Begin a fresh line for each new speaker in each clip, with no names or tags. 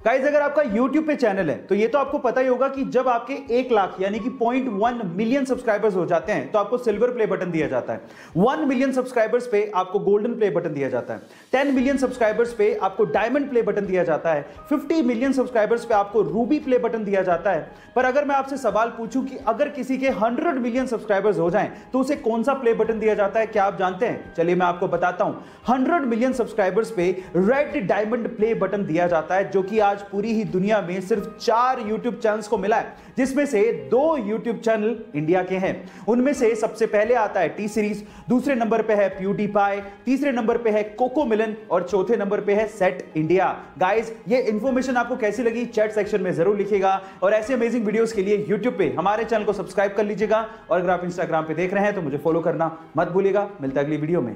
Guys अगर आपका YouTube पे चैनल है तो ये तो आपको पता ही होगा कि जब आपके 1 लाख यानी कि 0.1 मिलियन सब्सक्राइबर्स हो जाते हैं तो आपको सिल्वर प्ले बटन दिया जाता है। 1 मिलियन सब्सक्राइबर्स पे आपको गोल्डन प्ले बटन दिया जाता है। 10 मिलियन सब्सक्राइबर्स पे आपको डायमंड प्ले बटन दिया जाता है। 50 मिलियन सब्सक्राइबर्स पे आपको रूबी प्ले बटन दिया जाता है। पर अगर मैं आपसे सवाल पूछूं कि अगर किसी के 100 मिलियन सब्सक्राइबर्स हो जाएं तो उसे कौन सा प्ले बटन दिया जाता है, क्या आप जानते हैं? चलिए मैं आपको बताता हूं। 100 मिलियन सब्सक्राइबर्स पे रेड डायमंड प्ले बटन दिया जाता है, जो कि आज पूरी ही दुनिया में सिर्फ 4 YouTube चैनल्स को मिला है, जिसमें से 2 YouTube चैनल इंडिया के हैं। उनमें से सबसे पहले आता है टी सीरीज, दूसरे नंबर पे है PewDiePie, तीसरे नंबर पे है कोकोमेलन और चौथे नंबर पे है सेट इंडिया। गाइस ये इंफॉर्मेशन आपको कैसी लगी चैट सेक्शन में जरूर लिखिएगा और ऐसे अमेजिंग वीडियोस के लिए YouTube पे हमारे चैनल को सब्सक्राइब कर लीजिएगा और अगर आप Instagram पे देख रहे हैं तो मुझे फॉलो करना मत भूलिएगा। मिलता है अगली वीडियो में।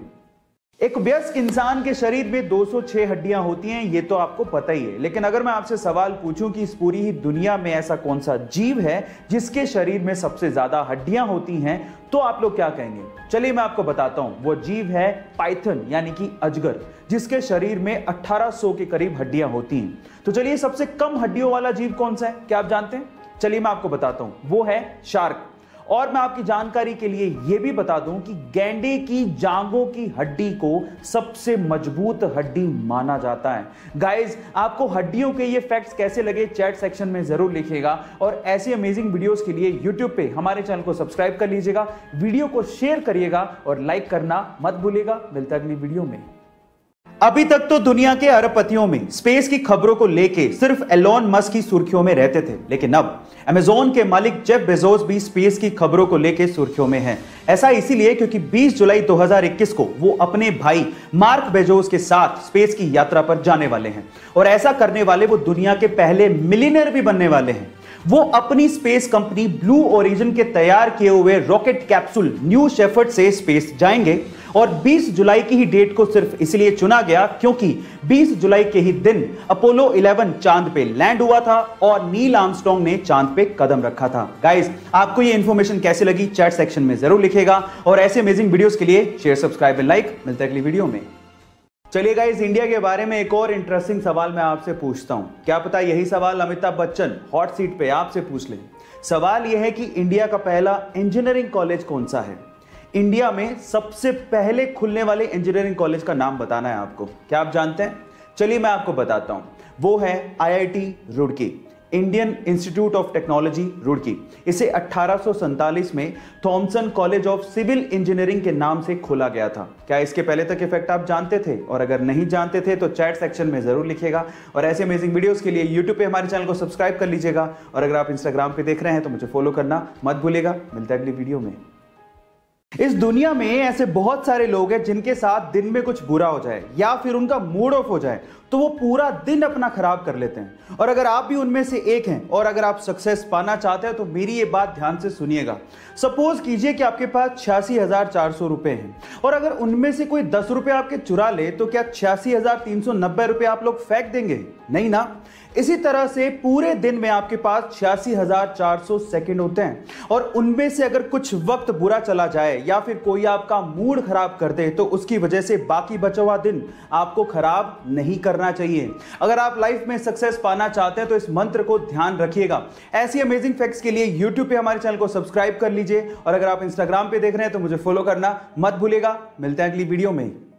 एक वयस्क इंसान के शरीर में 206 हड्डियां होती हैं, ये तो आपको पता ही है, लेकिन अगर मैं आपसे सवाल पूछूं कि इस पूरी ही दुनिया में ऐसा कौन सा जीव है जिसके शरीर में सबसे ज्यादा हड्डियां होती हैं, तो आप लोग क्या कहेंगे? चलिए मैं आपको बताता हूं। वो जीव है पाइथन यानी कि अजगर, जिसके शरीर में 1800 के करीब हड्डियां होती हैं। तो चलिए सबसे कम हड्डियों वाला जीव कौन सा है, क्या आप जानते हैं? चलिए मैं आपको बताता हूं, वो है शार्क। और मैं आपकी जानकारी के लिए यह भी बता दूं कि गैंडे की जांघों की हड्डी को सबसे मजबूत हड्डी माना जाता है। गाइस आपको हड्डियों के ये फैक्ट्स कैसे लगे चैट सेक्शन में जरूर लिखिएगा और ऐसी अमेजिंग वीडियोस के लिए YouTube पे हमारे चैनल को सब्सक्राइब कर लीजिएगा, वीडियो को शेयर करिएगा और लाइक करना मत भूलिएगा। मिलता है अगली वीडियो में। अभी तक तो दुनिया के अरबपतियों में स्पेस की खबरों को लेके सिर्फ एलोन मस्क की सुर्खियों में रहते थे, लेकिन अब अमेज़न के मालिक जेफ बेजोस भी स्पेस की खबरों को लेके सुर्खियों में हैं। ऐसा इसीलिए क्योंकि 20 जुलाई 2021 को वो अपने भाई मार्क बेजोस के साथ स्पेस की यात्रा पर जाने वाले हैं और ऐसा करने वाले वो दुनिया के पहले मिलियनेयर भी बनने वाले हैं। वो अपनी स्पेस कंपनी ब्लू ओरिजिन के तैयार किए हुए रॉकेट कैप्सूल न्यू शेफर्ड से स्पेस जाएंगे और 20 जुलाई की ही डेट को सिर्फ इसलिए चुना गया क्योंकि 20 जुलाई के ही दिन अपोलो 11 चांद पे लैंड हुआ था और नील आर्मस्ट्रांग ने चांद पे कदम रखा था। गाइस आपको ये इंफॉर्मेशन कैसी लगी चैट सेक्शन में जरूर लिखिएगा और ऐसे अमेजिंग वीडियोस के लिए शेयर, सब्सक्राइब एंड लाइक। मिलता है अगली वीडियो में। चलिए गाइस इंडिया के बारे में एक और इंटरेस्टिंग सवाल मैं आपसे पूछता हूं। क्या पता यही सवाल अमिताभ बच्चन हॉट सीट पे आपसे पूछ ले। सवाल यह है कि इंडिया का पहला इंजीनियरिंग कॉलेज कौन सा है? इंडिया में सबसे पहले खुलने वाले इंजीनियरिंग कॉलेज का नाम बताना है आपको। क्या आप जानते हैं? चलिए मैं आपको बताता हूं। वो है IIT Roorkee, Indian institute of technology Roorkee. इसे 1847 में Thomson college of civil engineering के नाम से खोला गया था। क्या इसके पहले तक इफेक्ट आप जानते थे? और अगर नहीं जानते थे तो चैट सेक्शन में जरूर लिखिएगा और ऐसे अमेजिंग वीडियोस के लिए YouTube पे हमारे चैनल को सब्सक्राइब कर लीजिएगा और अगर आप Instagram पे देख रहे हैं तो मुझे फॉलो करना मत भूलिएगा। मिलता है अगली वीडियो में। इस दुनिया में ऐसे बहुत सारे लोग हैं जिनके साथ दिन में कुछ बुरा हो जाए या फिर उनका मूड ऑफ हो जाए तो वो पूरा दिन अपना खराब कर लेते हैं और अगर आप भी उनमें से एक हैं और अगर आप सक्सेस पाना चाहते हैं तो मेरी ये बात ध्यान से सुनिएगा। सपोज कीजिए कि आपके पास 86,400 रुपए हैं और अगर उनमें से कोई 10 रुपए आपके चुरा ले तो क्या 86,390 रुपए आप लोग फेंक देंगे? नहीं ना। इसी तरह से पूरे दिन में आपके पास 86,400 सेकंड होते हैं और उनमें से अगर कुछ वक्त बुरा चला जाए या फिर कोई आपका मूड खराब कर दे तो उसकी वजह से बाकी बचा हुआ दिन आपको खराब नहीं करना चाहिए। अगर आप लाइफ में सक्सेस पाना चाहते हैं तो इस मंत्र को ध्यान रखिएगा। ऐसी अमेजिंग फैक्ट्स के लिए YouTube पे हमारे चैनल को सब्सक्राइब कर लीजिए और अगर आप Instagram पे देख रहे हैं तो मुझे फॉलो करना मत भूलिएगा। मिलते हैं अगली वीडियो में।